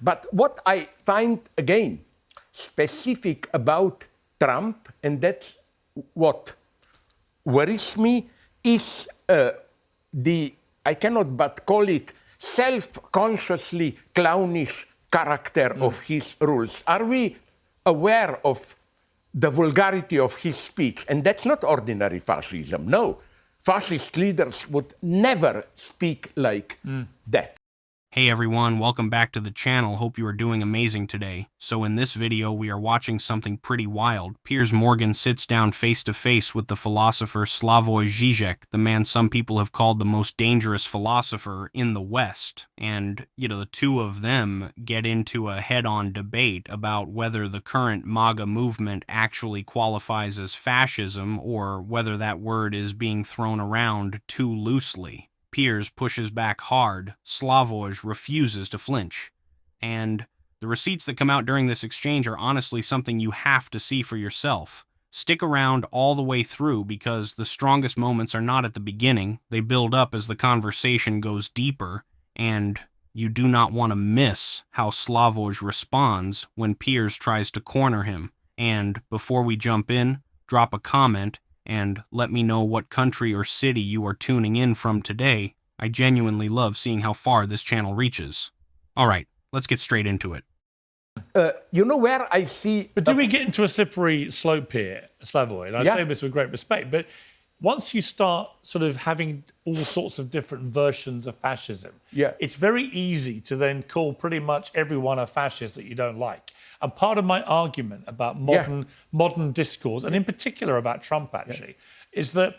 But what I find, again, specific about Trump, and that's what worries me, is I cannot but call it self-consciously clownish character of his rules. Are we aware of the vulgarity of his speech? And that's not ordinary fascism. No, fascist leaders would never speak like that. Hey everyone, welcome back to the channel. Hope you are doing amazing today. So in this video, we are watching something pretty wild. Piers Morgan sits down face to face with the philosopher Slavoj Žižek, the man some people have called the most dangerous philosopher in the West. And, the two of them get into a head-on debate about whether the current MAGA movement actually qualifies as fascism or whether that word is being thrown around too loosely. Piers pushes back hard, Slavoj refuses to flinch. And the receipts that come out during this exchange are honestly something you have to see for yourself. Stick around all the way through because the strongest moments are not at the beginning. They build up as the conversation goes deeper, and you do not want to miss how Slavoj responds when Piers tries to corner him. And before we jump in, drop a comment and let me know what country or city you are tuning in from today. I genuinely love seeing how far this channel reaches. All right, let's get straight into it. You know where I see... But do we get into a slippery slope here, Slavoj? And I say this with great respect, but once you start sort of having all sorts of different versions of fascism, it's very easy to then call pretty much everyone a fascist that you don't like. And part of my argument about modern discourse, and in particular about Trump, actually, is that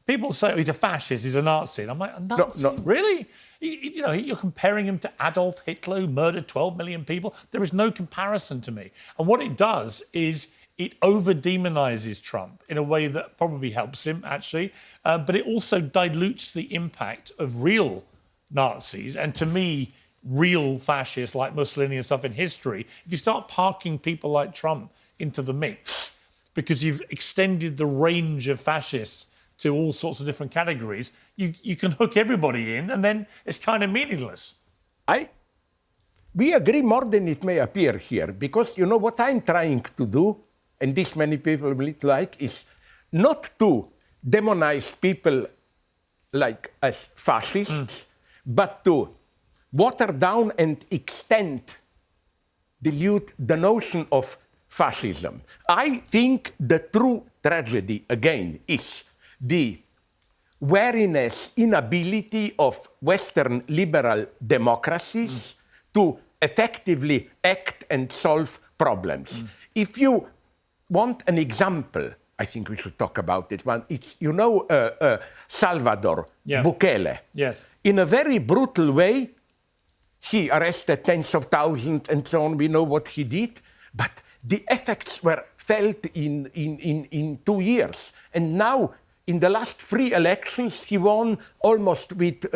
people say, oh, he's a fascist, he's a Nazi. And I'm like, a Nazi? No. Really? You're comparing him to Adolf Hitler, who murdered 12 million people. There is no comparison to me. And what it does is it over-demonizes Trump in a way that probably helps him, actually. But it also dilutes the impact of real Nazis. And to me, real fascists like Mussolini and stuff in history, if you start parking people like Trump into the mix, because you've extended the range of fascists to all sorts of different categories, you can hook everybody in, and then it's kind of meaningless. We agree more than it may appear here, because what I'm trying to do, and this many people will like, is not to demonize people like as fascists, but to water down and dilute the notion of fascism. I think the true tragedy, again, is the wariness, inability of Western liberal democracies to effectively act and solve problems. If you want an example, I think we should talk about it. One, it's, Salvador Bukele. Yes. In a very brutal way, he arrested tens of thousands and so on. We know what he did. But the effects were felt in 2 years. And now, in the last 3 elections, he won almost with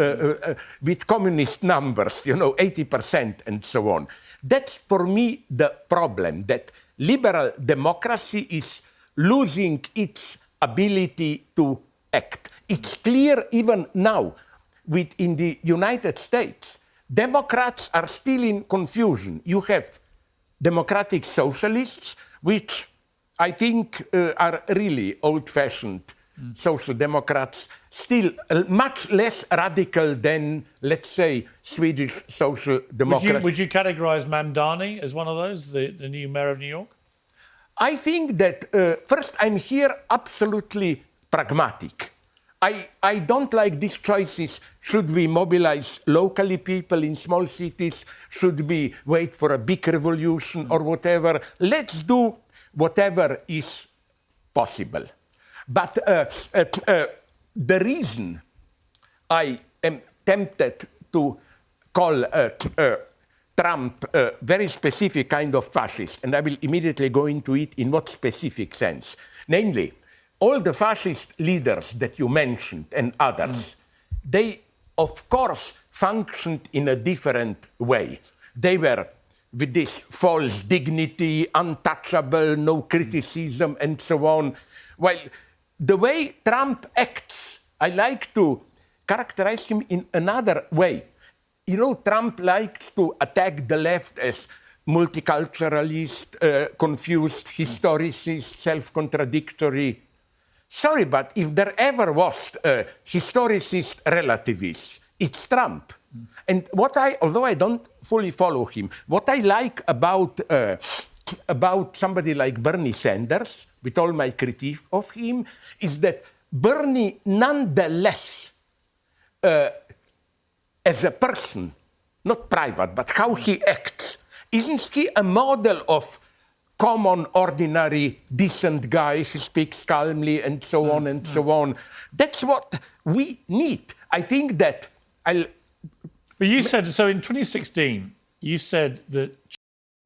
communist numbers, 80% and so on. That's, for me, the problem, that liberal democracy is losing its ability to act. It's clear even now, in the United States, Democrats are still in confusion. You have democratic socialists, which I think are really old-fashioned social democrats, still much less radical than, let's say, Swedish social democrats. Would you categorize Mamdani as one of those, the new mayor of New York? I think that, first, I'm here absolutely pragmatic. I don't like these choices. Should we mobilize locally people in small cities? Should we wait for a big revolution or whatever? Let's do whatever is possible. But the reason I am tempted to call Trump a very specific kind of fascist, and I will immediately go into it in what specific sense. Namely, all the fascist leaders that you mentioned and others, they, of course, functioned in a different way. They were with this false dignity, untouchable, no criticism, and so on. While the way Trump acts, I like to characterize him in another way. you know, Trump likes to attack the left as multiculturalist, confused, historicist, self-contradictory. Sorry, but if there ever was a historicist relativist, it's Trump. And although I don't fully follow him, what I like about somebody like Bernie Sanders, with all my critique of him, is that Bernie, nonetheless, as a person, not private, but how he acts, isn't he a model of common, ordinary, decent guy who speaks calmly and so on and so on? That's what we need. I think that But you said, so in 2016, you said that...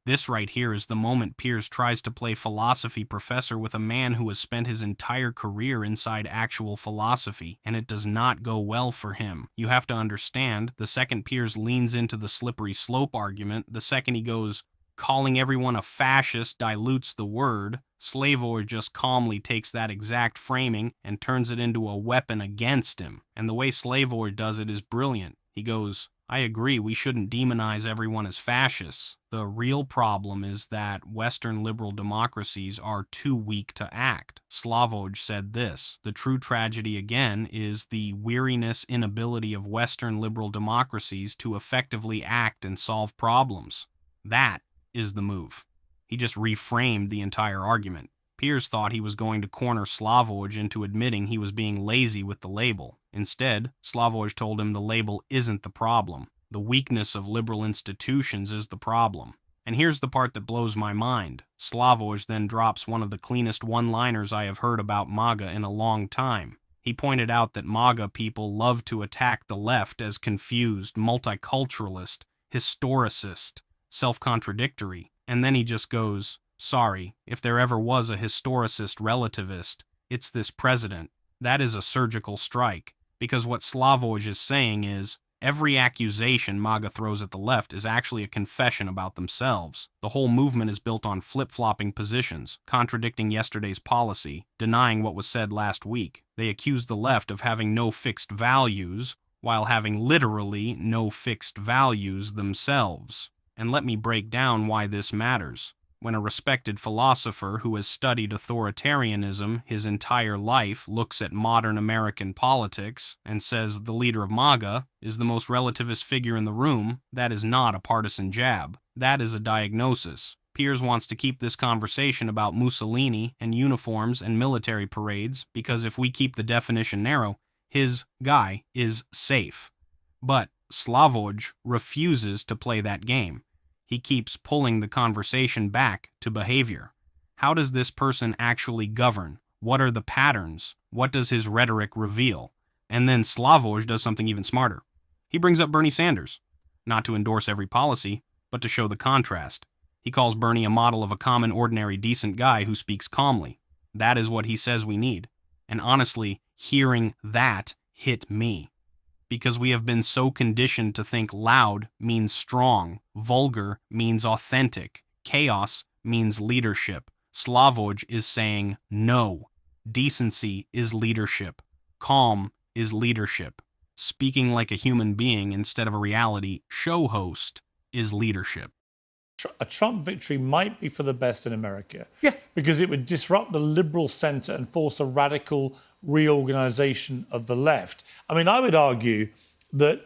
This right here is the moment Piers tries to play philosophy professor with a man who has spent his entire career inside actual philosophy, and it does not go well for him. You have to understand, the second Piers leans into the slippery slope argument, the second he goes, calling everyone a fascist dilutes the word, Slavoj just calmly takes that exact framing and turns it into a weapon against him. And the way Slavoj does it is brilliant. He goes, I agree, we shouldn't demonize everyone as fascists. The real problem is that Western liberal democracies are too weak to act. Slavoj said this. The true tragedy, again, is the weariness, inability of Western liberal democracies to effectively act and solve problems. That is the move. He just reframed the entire argument. Piers thought he was going to corner Slavoj into admitting he was being lazy with the label. Instead, Slavoj told him the label isn't the problem. The weakness of liberal institutions is the problem. And here's the part that blows my mind. Slavoj then drops one of the cleanest one-liners I have heard about MAGA in a long time. He pointed out that MAGA people love to attack the left as confused, multiculturalist, historicist, self-contradictory. And then he just goes, sorry, if there ever was a historicist relativist, it's this president. That is a surgical strike, because what Slavoj is saying is, every accusation MAGA throws at the left is actually a confession about themselves. The whole movement is built on flip-flopping positions, contradicting yesterday's policy, denying what was said last week. They accuse the left of having no fixed values, while having literally no fixed values themselves. And let me break down why this matters. When a respected philosopher who has studied authoritarianism his entire life looks at modern American politics and says the leader of MAGA is the most relativist figure in the room, that is not a partisan jab. That is a diagnosis. Piers wants to keep this conversation about Mussolini and uniforms and military parades because if we keep the definition narrow, his guy is safe. But Slavoj refuses to play that game. He keeps pulling the conversation back to behavior. How does this person actually govern? What are the patterns? What does his rhetoric reveal? And then Slavoj does something even smarter. He brings up Bernie Sanders, not to endorse every policy, but to show the contrast. He calls Bernie a model of a common, ordinary, decent guy who speaks calmly. That is what he says we need. And honestly, hearing that hit me. Because we have been so conditioned to think loud means strong, vulgar means authentic, chaos means leadership. Slavoj is saying no. Decency is leadership. Calm is leadership. Speaking like a human being instead of a reality show host is leadership. A Trump victory might be for the best in America. Yeah. Because it would disrupt the liberal center and force a radical reorganization of the left. I mean, I would argue that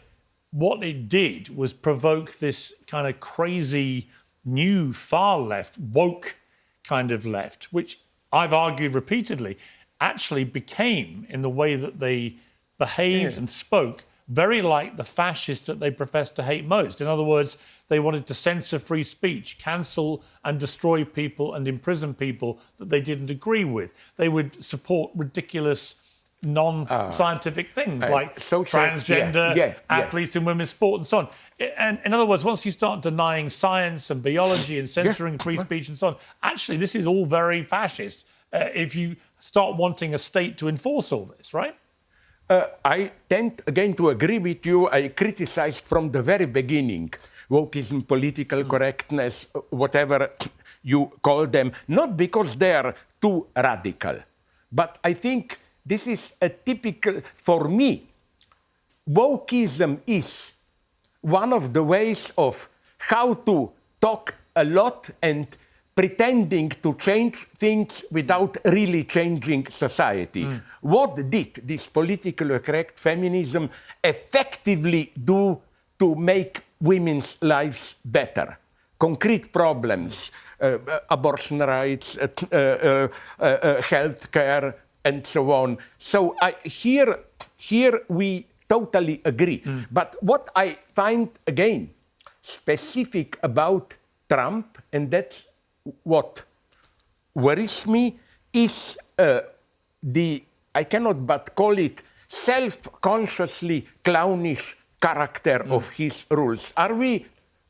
what it did was provoke this kind of crazy new far left, woke kind of left, which I've argued repeatedly actually became, in the way that they behaved and spoke, very like the fascists that they professed to hate most. In other words, they wanted to censor free speech, cancel and destroy people and imprison people that they didn't agree with. They would support ridiculous non-scientific things like transgender athletes in women's sport and so on. And in other words, once you start denying science and biology and censoring free speech and so on, actually this is all very fascist if you start wanting a state to enforce all this, right? I tend again to agree with you. I criticized from the very beginning wokeism, political correctness, whatever you call them, not because they are too radical, but I think this is a typical, for me, wokeism is one of the ways of how to talk a lot and pretending to change things without really changing society. What did this politically correct feminism effectively do to make women's lives better? Concrete problems, abortion rights, health care, and so on. So here we totally agree. But what I find, again, specific about Trump, and that's what worries me, is I cannot but call it self-consciously clownish character of his rules. Are we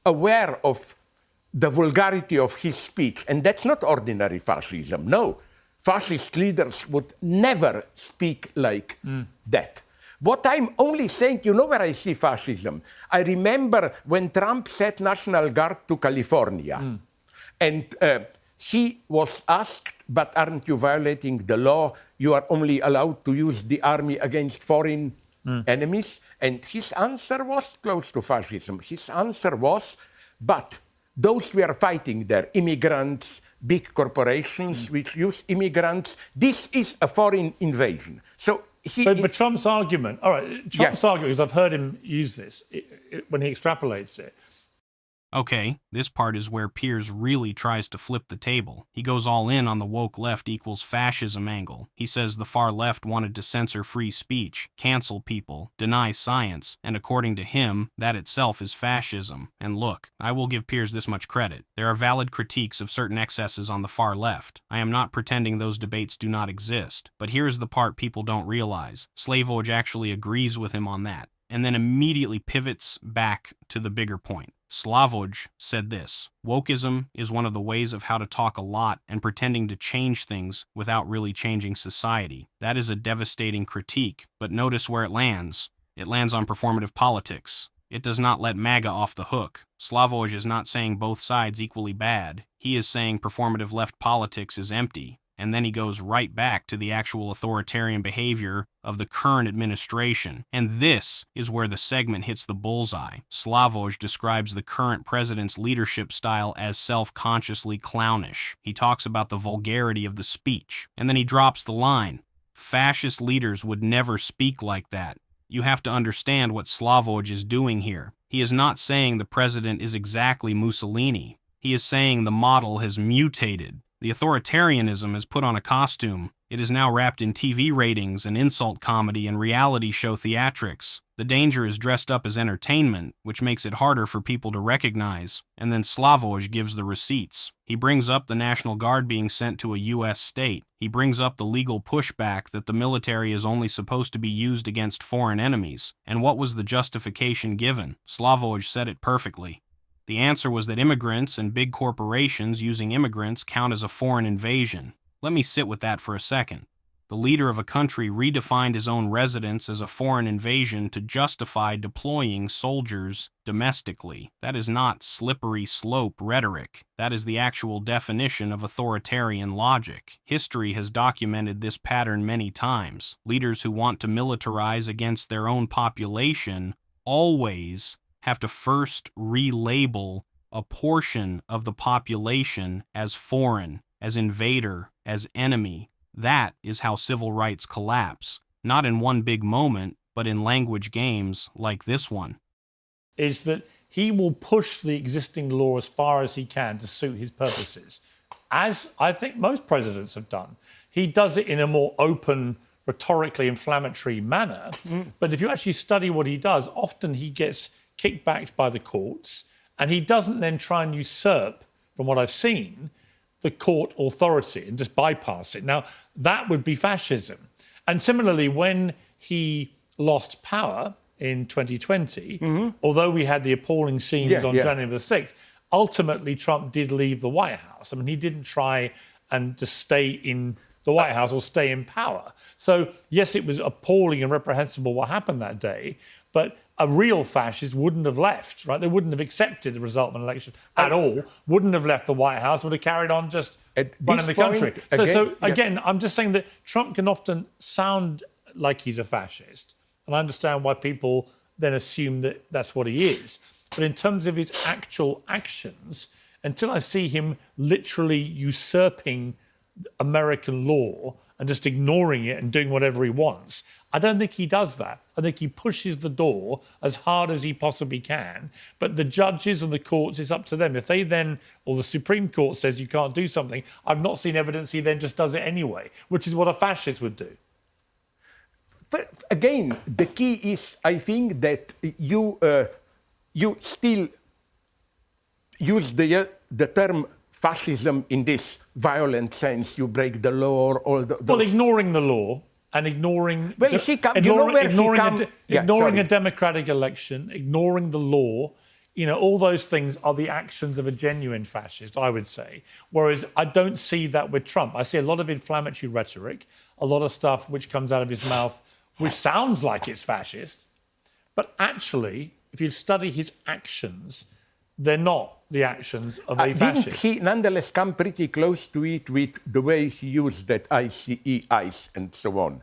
aware of the vulgarity of his speech? And that's not ordinary fascism. No, fascist leaders would never speak like that. What I'm only saying, you know where I see fascism? I remember when Trump sent National Guard to California. And he was asked, but aren't you violating the law? You are only allowed to use the army against foreign enemies. And his answer was close to fascism. His answer was, but those we are fighting there, immigrants, big corporations which use immigrants, this is a foreign invasion. So but Trump's argument, all right, Trump's argument, because I've heard him use this when he extrapolates it. Okay, this part is where Piers really tries to flip the table. He goes all in on the woke left equals fascism angle. He says the far left wanted to censor free speech, cancel people, deny science, and according to him, that itself is fascism. And look, I will give Piers this much credit. There are valid critiques of certain excesses on the far left. I am not pretending those debates do not exist. But here's the part people don't realize. Slavoj actually agrees with him on that, and then immediately pivots back to the bigger point. Slavoj said this: wokeism is one of the ways of how to talk a lot and pretending to change things without really changing society. That is a devastating critique, but notice where it lands. It lands on performative politics. It does not let MAGA off the hook. Slavoj is not saying both sides equally bad. He is saying performative left politics is empty. And then he goes right back to the actual authoritarian behavior of the current administration. And this is where the segment hits the bullseye. Slavoj describes the current president's leadership style as self-consciously clownish. He talks about the vulgarity of the speech. And then he drops the line: fascist leaders would never speak like that. You have to understand what Slavoj is doing here. He is not saying the president is exactly Mussolini. He is saying the model has mutated. The authoritarianism has put on a costume. It is now wrapped in TV ratings and insult comedy and reality show theatrics. The danger is dressed up as entertainment, which makes it harder for people to recognize. And then Slavoj gives the receipts. He brings up the National Guard being sent to a U.S. state. He brings up the legal pushback that the military is only supposed to be used against foreign enemies. And what was the justification given? Slavoj said it perfectly. The answer was that immigrants and big corporations using immigrants count as a foreign invasion. Let me sit with that for a second. The leader of a country redefined his own residence as a foreign invasion to justify deploying soldiers domestically. That is not slippery slope rhetoric. That is the actual definition of authoritarian logic. History has documented this pattern many times. Leaders who want to militarize against their own population always have to first relabel a portion of the population as foreign, as invader, as enemy. That is how civil rights collapse, not in one big moment, but in language games like this one. Is that he will push the existing law as far as he can to suit his purposes, as I think most presidents have done. He does it in a more open, rhetorically inflammatory manner. But if you actually study what he does, often he gets kickbacked by the courts, and he doesn't then try and usurp, from what I've seen, the court authority and just bypass it. Now, that would be fascism. And similarly, when he lost power in 2020, although we had the appalling scenes on January the 6th, ultimately Trump did leave the White House. I mean, he didn't try and just stay in the White House or stay in power. So, yes, it was appalling and reprehensible what happened that day, but a real fascist wouldn't have left, right? They wouldn't have accepted the result of an election at all, wouldn't have left the White House, would have carried on just running the country. Again, I'm just saying that Trump can often sound like he's a fascist. And I understand why people then assume that that's what he is. But in terms of his actual actions, until I see him literally usurping American law and just ignoring it and doing whatever he wants, I don't think he does that. I think he pushes the door as hard as he possibly can. But the judges and the courts, it's up to them. If they then, or the Supreme Court says you can't do something, I've not seen evidence he then just does it anyway, which is what a fascist would do. But again, the key is, I think, that you still use the term fascism in this violent sense. You break the law or all the... Well, ignoring the law and ignoring... Well, ignoring a democratic election, ignoring the law, you know, all those things are the actions of a genuine fascist, I would say. Whereas I don't see that with Trump. I see a lot of inflammatory rhetoric, a lot of stuff which comes out of his mouth which sounds like it's fascist. But actually, if you study his actions, they're not the actions of a fascist. Didn't he nonetheless come pretty close to it with the way he used that ICE and so on?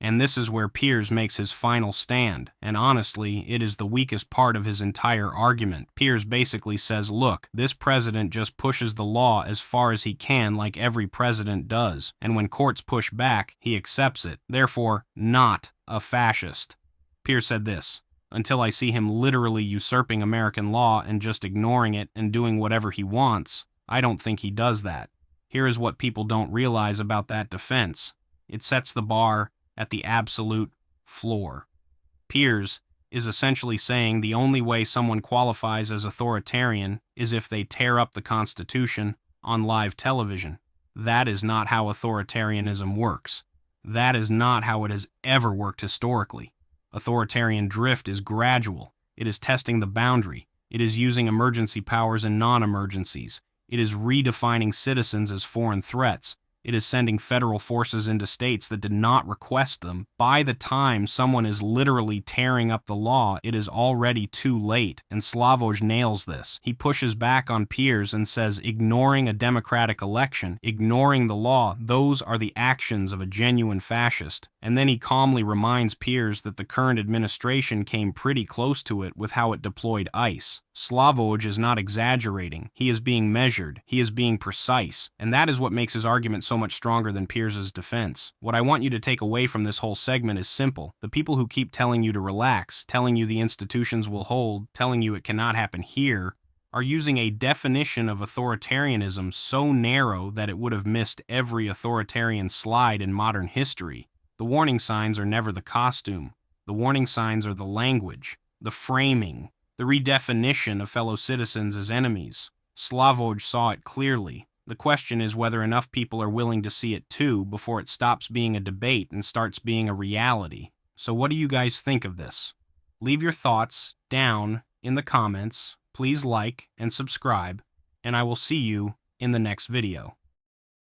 And this is where Piers makes his final stand, and honestly, it is the weakest part of his entire argument. Piers basically says, look, this president just pushes the law as far as he can like every president does, and when courts push back, he accepts it. Therefore, not a fascist. Piers said this, until I see him literally usurping American law and just ignoring it and doing whatever he wants, I don't think he does that. Here is what people don't realize about that defense. It sets the bar at the absolute floor. Piers is essentially saying the only way someone qualifies as authoritarian is if they tear up the Constitution on live television. That is not how authoritarianism works. That is not how it has ever worked historically. Authoritarian drift is gradual. It is testing the boundary. It is using emergency powers and non-emergencies. It is redefining citizens as foreign threats. It is sending federal forces into states that did not request them. By the time someone is literally tearing up the law, it is already too late, and Slavoj nails this. He pushes back on Piers and says ignoring a democratic election, ignoring the law, those are the actions of a genuine fascist. And then he calmly reminds Piers that the current administration came pretty close to it with how it deployed ICE. Slavoj is not exaggerating. He is being measured. He is being precise. And that is what makes his argument so much stronger than Piers's defense. What I want you to take away from this whole segment is simple. The people who keep telling you to relax, telling you the institutions will hold, telling you it cannot happen here, are using a definition of authoritarianism so narrow that it would have missed every authoritarian slide in modern history. The warning signs are never the costume. The warning signs are the language, the framing, the redefinition of fellow citizens as enemies. Slavoj saw it clearly. The question is whether enough people are willing to see it too before it stops being a debate and starts being a reality. So what do you guys think of this? Leave your thoughts down in the comments. Please like and subscribe, and I will see you in the next video.